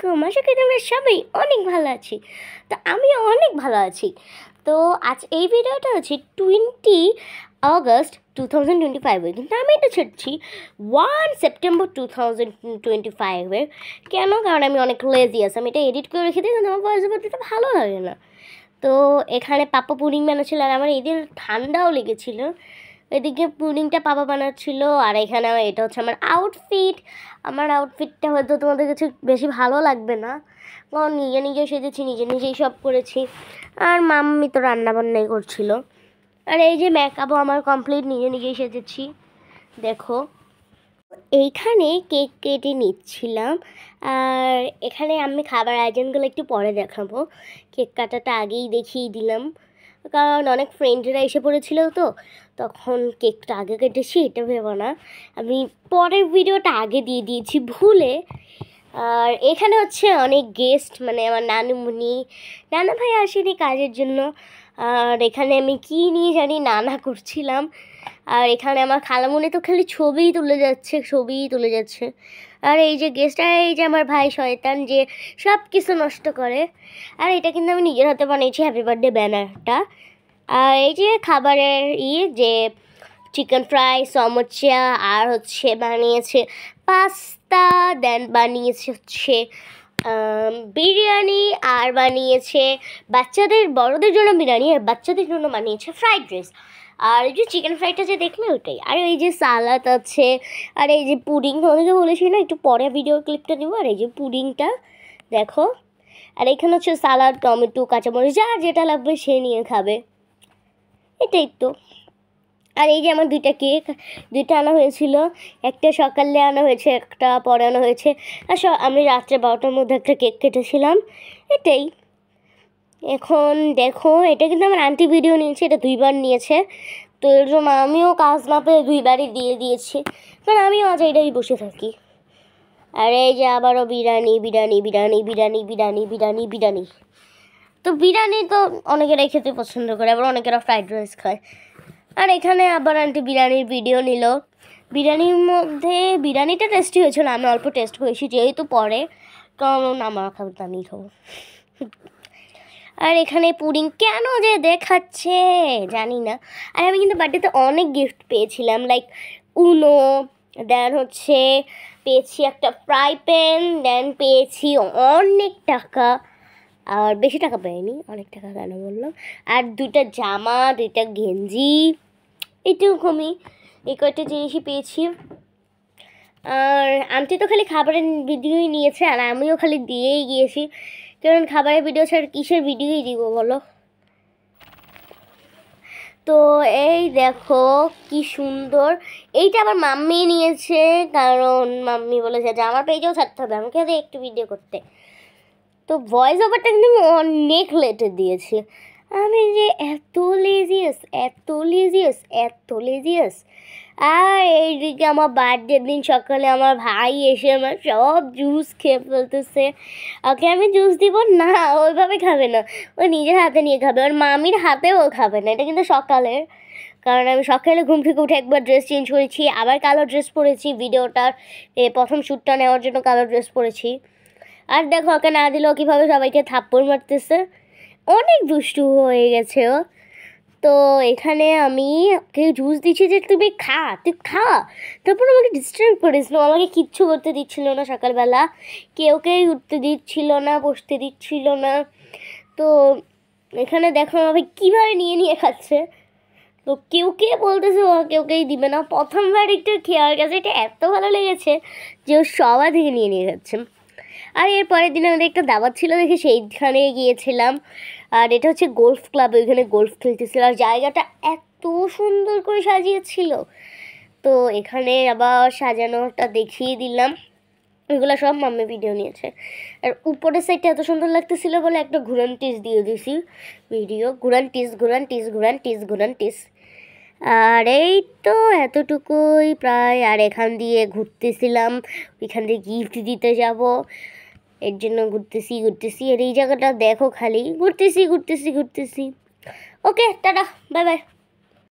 আলাইকুম, আশা করি তোমরা সবাই অনেক ভালো আছি। তো আমিও অনেক ভালো আছি। তো আজ এই ভিডিওটা হচ্ছে 20 অগস্ট 2025 কিন্তু আমি এটা ছাড়ছি 1 সেপ্টেম্বর 2025 কেন? কারণ আমি অনেক লেজি আছি, আমি এটা এডিট করে রেখে দিই, কিন্তু আমার ভয়েস ওভারটা ভালো লাগে না। তো এখানে পাপা পুডিং বানাচ্ছিল আর আমার এদিন ঠান্ডাও লেগেছিল। এদিকে পুডিংটা পাপা বানাচ্ছিল আর এখানে এটা হচ্ছে আমার আউটফিটটা হয়তো তোমাদের কাছে বেশি ভালো লাগবে না, কারণ নিজে সেজেছি, নিজেই সব করেছি। আর মাম্মি তো রান্নাবান্নাই করছিল। আর এই যে মেকআপও আমার কমপ্লিট, নিজেই সেজেছি। দেখো এইখানে কেক কেটে নিচ্ছিলাম, আর এখানে আমি খাবার আয়োজনগুলো একটু পরে দেখাবো। কেক কাটাটা আগেই দেখিয়ে দিলাম, কারণ অনেক ফ্রেন্ডরা এসে পড়েছিল, তো তখন কেকটা আগে কেটেছি এটা ভেবো না, আমি পরের ভিডিওটা আগে দিয়ে দিয়েছি ভুলে। আর এখানে হচ্ছে অনেক গেস্ট, মানে আমার নানা ভাই আসেনি কাজের জন্য। আর এখানে আমি কি নিয়ে জানি নানা করছিলাম। আর এখানে আমার খালামণি তো খালি ছবিই তুলে যাচ্ছে। আর এই যে গেস্ট, আর এই যে আমার ভাই শয়তান, যে সব কিছু নষ্ট করে। আর এটা কিন্তু আমি নিজের হাতে বানিয়েছি হ্যাপি বার্থডে ব্যানারটা। আর এই যে খাবারের যে চিকেন ফ্রাই, সমোসা, আর হচ্ছে বানিয়েছে পাস্তা, দেন বানিয়েছে হচ্ছে বিরিয়ানি, আর বানিয়েছে বড়দের জন্য বিরিয়ানি, আর বাচ্চাদের জন্য বানিয়েছে ফ্রাইড রাইস। আর এই যে চিকেন ফ্রাইটা যে দেখলে ওটাই, আর এই যে সালাদ আছে, আর এই যে পুডিং, তোমাদেরকে বলেছি না একটু পরে ভিডিও ক্লিপটা দেবো। আর এই যে পুডিংটা দেখো, আর এখানে হচ্ছে সালাদ, টমেটো, কাঁচামরিচ, যার যেটা লাগবে সে নিয়ে খাবে, এটাই তো। আর এই যে আমার দুইটা আনা হয়েছিল, একটা সকালে আনা হয়েছে, একটা পরে আনা হয়েছে। আর আমি রাত্রে 12টার মধ্যে একটা কেক কেটেছিলাম, এটাই। এখন দেখো, এটা কিন্তু আমার আন্টি ভিডিও নিয়েছে, এটা 2বার নিয়েছে, তো এর জন্য আমিও কাজ না পেয়ে 2বারই দিয়ে দিয়েছি, কারণ আমিও আজ এইটাই বসে থাকি। আর এই যে আবারও বিরিয়ানি। তো বিরিয়ানি তো অনেকেরাই খেতে পছন্দ করে, আবার অনেকেরা ফ্রাইড রাইস খায়। আর এখানে আবার আন্টি বিরিয়ানির ভিডিও নিল। বিরিয়ানিটা টেস্টি হয়েছিল, আমি অল্প টেস্ট করেছি যেহেতু পরে, কারণ আমার খাবার তো আমিই খাবো। আর এখানে পুডিং কেন যে দেখাচ্ছে জানি না। আর আমি কিন্তু বার্থডেতে অনেক গিফট পেয়েছিলাম, লাইক উনো, দেন হচ্ছে পেয়েছি একটা ফ্রাই প্যান, দেন পেয়েছি অনেক টাকা। আর বেশি টাকা পাইনি, অনেক টাকা কেন বললাম। আর 2টা জামা, 2টা গেঞ্জি, এইটুকুই, এই কয়েকটা জিনিসই পেয়েছি। আর আন্টি তো খালি খাবারের ভিডিওই নিয়েছে, আর আমিও খালি দিয়েই গিয়েছি, কারণ খাবারের ভিডিও ছাড়া কিসের ভিডিওই দিব বলো। তো এই দেখো কি সুন্দর, এইটা আবার মাম্মি নিয়েছে, কারণ মাম্মি বলেছে যে আমার পেজেও ছাড়তে হবে আমাকে একটু ভিডিও করতে। তো ভয়েস ওভারটা কিন্তু অনেক লেটে দিয়েছি আমি, যে এত লেজিয়াস। আর এইদিকে আমার বার্থডের দিন সকালে আমার ভাই এসে আমার সব জুস খেয়ে ফেলতেছে। ওকে আমি জুস দিব না, ওইভাবে খাবে না, ও নিজের হাতে নিয়ে খাবে, ওর মামির হাতেও খাবে না। এটা কিন্তু সকালের, কারণ আমি সকালে ঘুম থেকে উঠে একবার ড্রেস চেঞ্জ করেছি, আবার কালো ড্রেস পরেছি, ভিডিওটার প্রথম শ্যুটটা নেওয়ার জন্য কালো ড্রেস পরেছি। আর দেখো ওকে না দিলেও কীভাবে সবাইকে থাপ্পড় মারতেছে, অনেক দুষ্টু হয়ে গেছে ও। তো এখানে আমি ওকে জুস দিচ্ছি যে তুই খা, তারপর আমাকে ডিস্টার্ব করেছিল, আমাকে কিচ্ছু করতে দিচ্ছিল না সকালবেলা, কেউকেই উঠতে দিচ্ছিল না, বসতে দিচ্ছিল না। তো এখানে দেখো আমাকে কীভাবে নিয়ে খাচ্ছে। তো কেউকে বলতেছে ও কেউকেই দিবে না, প্রথমবার একটু খেয়ার গেছে, এটা এত ভালো লেগেছে যে ও সবার থেকে নিয়ে যাচ্ছে। আর এর পরের দিন আমাদের একটা দাওয়াত ছিল দেখে সেইখানে গিয়েছিলাম। আর এটা হচ্ছে গোলফ ক্লাব, ওইখানে গোলফ খেলতেছিল, আর জায়গাটা এত সুন্দর করে সাজিয়েছিল। তো এখানে আবার সাজানোটা দেখিয়ে দিলাম, এগুলো সব মাম্মি ভিডিও নিয়েছে। আর উপরের সাইডটা এত সুন্দর লাগতেছিল বলে একটা ঘুরান টিস দিয়ে দিয়েছি ভিডিও, ঘুরান টিস। আর এই তো এতটুকুই প্রায়। আর এখান দিয়ে ঘুরতেছিলাম, ওইখান দিয়ে গিফট দিতে যাব, এর জন্য ঘুরতেছি। আর এই জায়গাটা দেখো, খালি ঘুরতেছি। ওকে টাটা, বাই বাই।